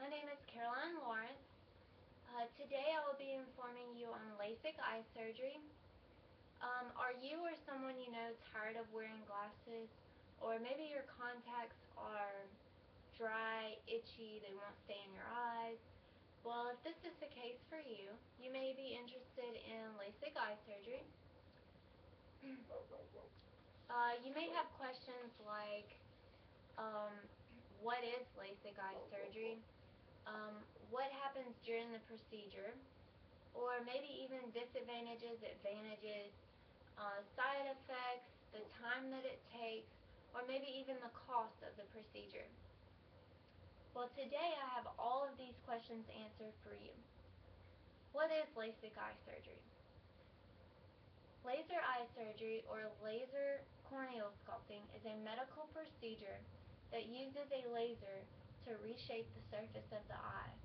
My name is Caroline Lawrence. Today I will be informing you on LASIK eye surgery. Are you or someone you know tired of wearing glasses? Or maybe your contacts are dry, itchy, they won't stay in your eyes? Well, if this is the case for you, you may be interested in LASIK eye surgery. You may have questions like, um, what is LASIK eye surgery? What happens during the procedure? Or maybe even disadvantages, advantages, side effects, the time that it takes, or maybe even the cost of the procedure. Well, today I have all of these questions answered for you. What is LASIK eye surgery? Laser eye surgery, or laser corneal sculpting, is a medical procedure that uses a laser to reshape the surface of the eye.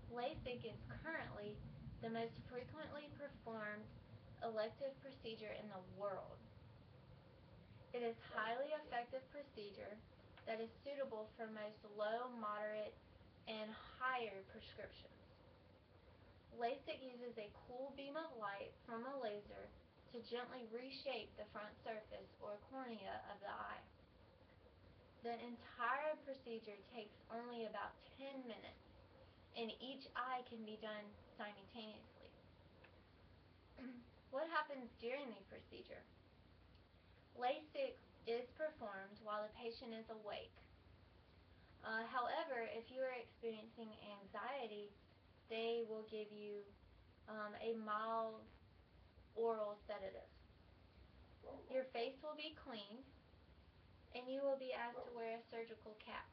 LASIK is currently the most frequently performed elective procedure in the world. It is a highly effective procedure that is suitable for most low, moderate, and higher prescriptions. LASIK uses a cool beam of light from a laser to gently reshape the front surface or cornea of the eye. The entire procedure takes only about 10 minutes, and each eye can be done simultaneously. What happens during the procedure? LASIK is performed while the patient is awake. However, if you are experiencing anxiety, they will give you a mild oral sedative. Your face will be cleaned, and you will be asked to wear a surgical cap.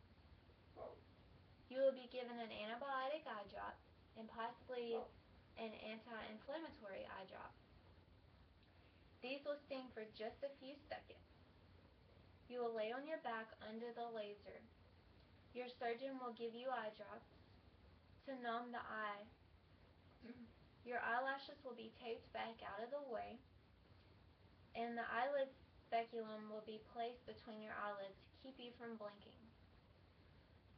You will be given an antibiotic eye drop and possibly an anti-inflammatory eye drop. These will sting for just a few seconds. You will lay on your back under the laser. Your surgeon will give you eye drops to numb the eye. Your eyelashes will be taped back out of the way, and the eyelid speculum will be placed between your eyelids to keep you from blinking.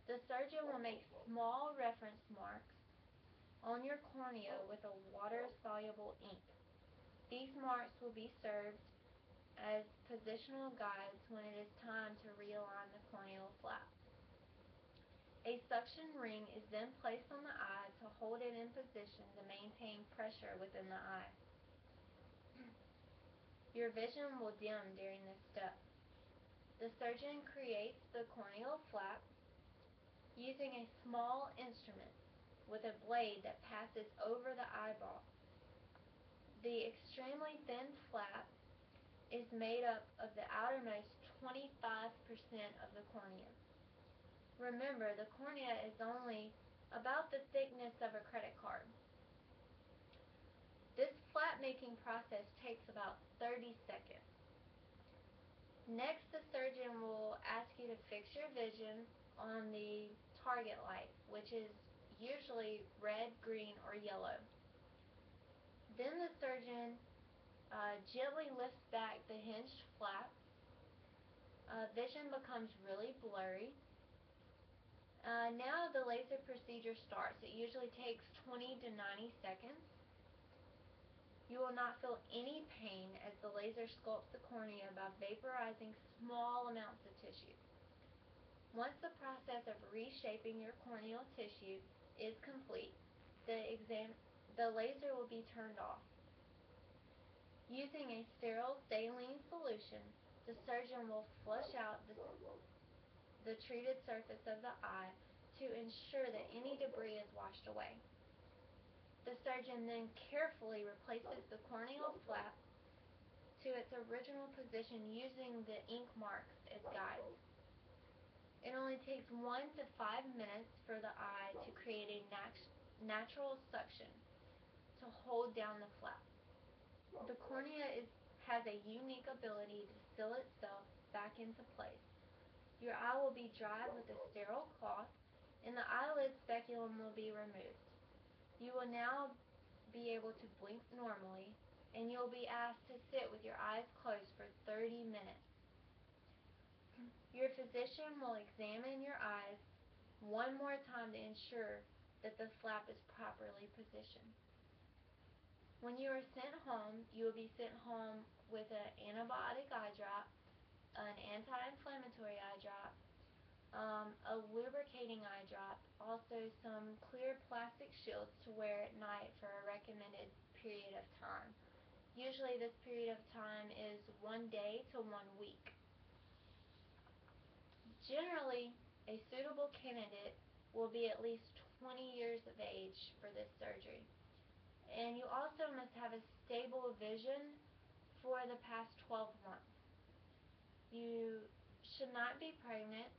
The surgeon will make small reference marks on your cornea with a water-soluble ink. These marks will be served as positional guides when it is time to realign the corneal flap. A suction ring is then placed on the eye to hold it in position to maintain pressure within the eye. Your vision will dim during this step. The surgeon creates the corneal flap using a small instrument with a blade that passes over the eyeball. The extremely thin flap is made up of the outermost 25% of the cornea. Remember, the cornea is only about the thickness of a credit card. This flap making process takes about 30 seconds. Next, the surgeon will ask you to fix your vision on the target light, which is usually red, green, or yellow. Then the surgeon gently lifts back the hinged flap. Vision becomes really blurry. Now the laser procedure starts. It usually takes 20 to 90 seconds. You will not feel any pain as the laser sculpts the cornea by vaporizing small amounts of tissue. Once the process of reshaping your corneal tissue is complete, the laser will be turned off. Using a sterile saline solution, the surgeon will flush out the treated surface of the eye to ensure that any debris is washed away. The surgeon then carefully replaces the corneal flap to its original position using the ink marks as guides. It only takes 1 to 5 minutes for the eye to create a natural suction to hold down the flap. The cornea has a unique ability to seal itself back into place. Your eye will be dried with a sterile cloth, and the eyelid speculum will be removed. You will now be able to blink normally, and you'll be asked to sit with your eyes closed for 30 minutes. Your physician will examine your eyes one more time to ensure that the flap is properly positioned. When you are sent home, you will be sent home with an antibiotic eye drop, an anti-inflammatory eye drop, a lubricating eye drop, also some clear plastic shields to wear at night for a recommended period of time. Usually this period of time is 1 day to 1 week. Generally, a suitable candidate will be at least 20 years of age for this surgery. And you also must have a stable vision for the past 12 months. You should not be pregnant,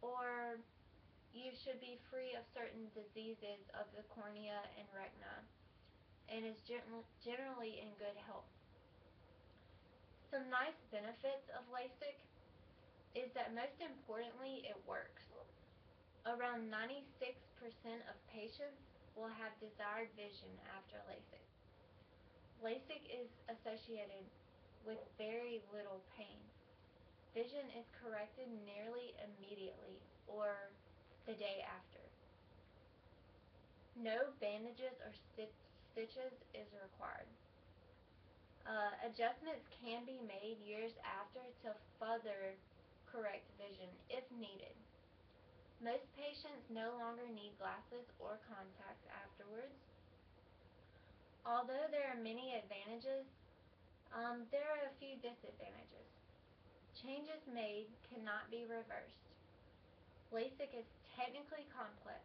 or you should be free of certain diseases of the cornea and retina, and is generally in good health. Some nice benefits of LASIK is that most importantly it works. Around 96% of patients will have desired vision after LASIK. LASIK is associated with very little pain. Vision is corrected nearly immediately or the day after. No bandages or stitches is required. Adjustments can be made years after to further correct vision if needed. Most patients no longer need glasses or contacts afterwards. Although there are many advantages, there are a few disadvantages. Changes made cannot be reversed. LASIK is technically complex,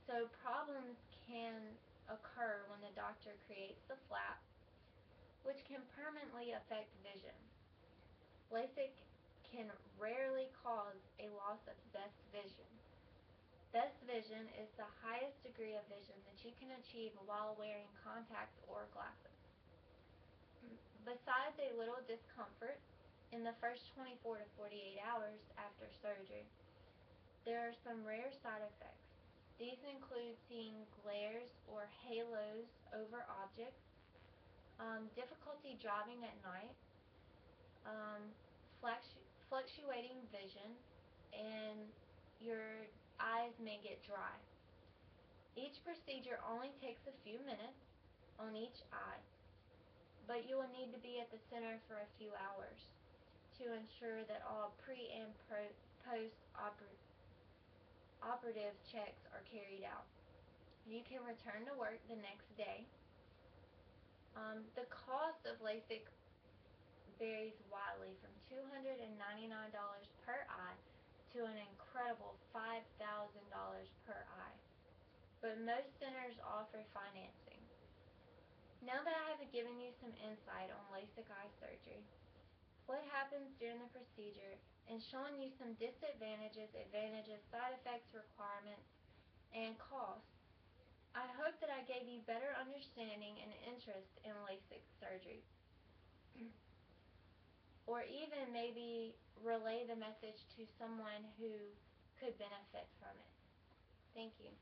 so problems can occur when the doctor creates the flap, which can permanently affect vision. LASIK can rarely cause a loss of best vision. Best vision is the highest degree of vision that you can achieve while wearing contacts or glasses. Besides a little discomfort in the first 24 to 48 hours after surgery, there are some rare side effects. These include seeing glares or halos over objects, difficulty driving at night, fluctuating vision, and your eyes may get dry. Each procedure only takes a few minutes on each eye, but you will need to be at the center for a few hours to ensure that all pre- and post-operative checks are carried out. You can return to work the next day. The cost of LASIK varies widely from $299 per eye to an incredible $5,000 per eye, but most centers offer financing. Now that I have given you some insight on LASIK eye surgery, what happens during the procedure, and shown you some disadvantages, advantages, side effects, requirements, and costs, I hope that I gave you better understanding and interest in LASIK surgery, or even maybe relay the message to someone who could benefit from it. Thank you.